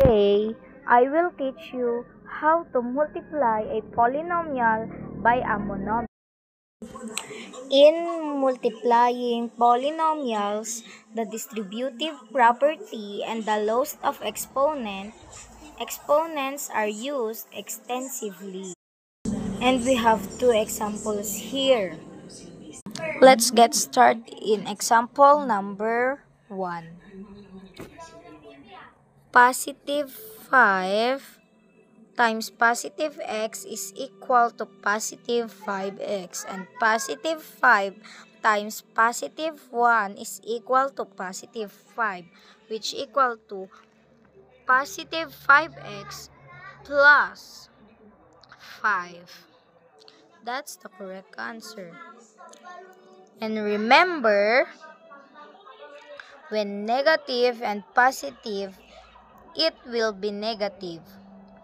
Today, I will teach you how to multiply a polynomial by a monomial. In multiplying polynomials, the distributive property and the laws of exponents are used extensively. And we have two examples here. Let's get started in example number 1. Positive 5 times positive x is equal to positive 5x, and positive 5 times positive 1 is equal to positive 5, which equal to positive 5x plus 5. That's the correct answer. And remember, when negative and positive, it will be negative.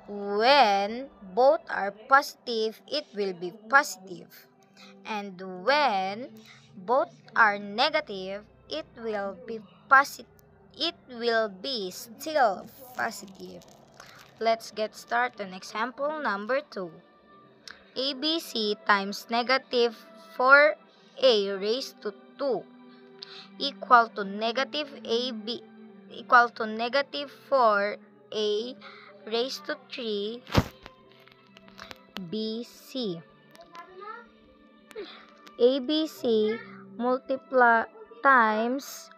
When both are positive, it will be positive. And when both are negative, it will be positive. It will be still positive. Let's get started on example number 2. ABC times negative 4a raised to 2 equal to negative 4a raised to 3 BC. ABC multiply times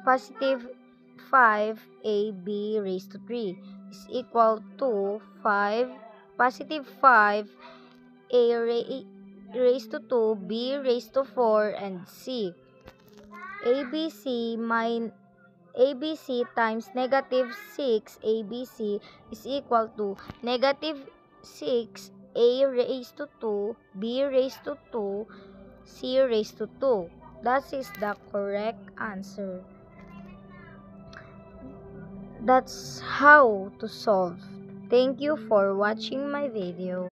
positive 5ab raised to 3 is equal to positive 5a raised to 2, b raised to 4, and c. ABC times negative 6 ABC is equal to negative 6 a raised to 2, b raised to 2, c raised to 2. That is the correct answer. That's how to solve. Thank you for watching my video.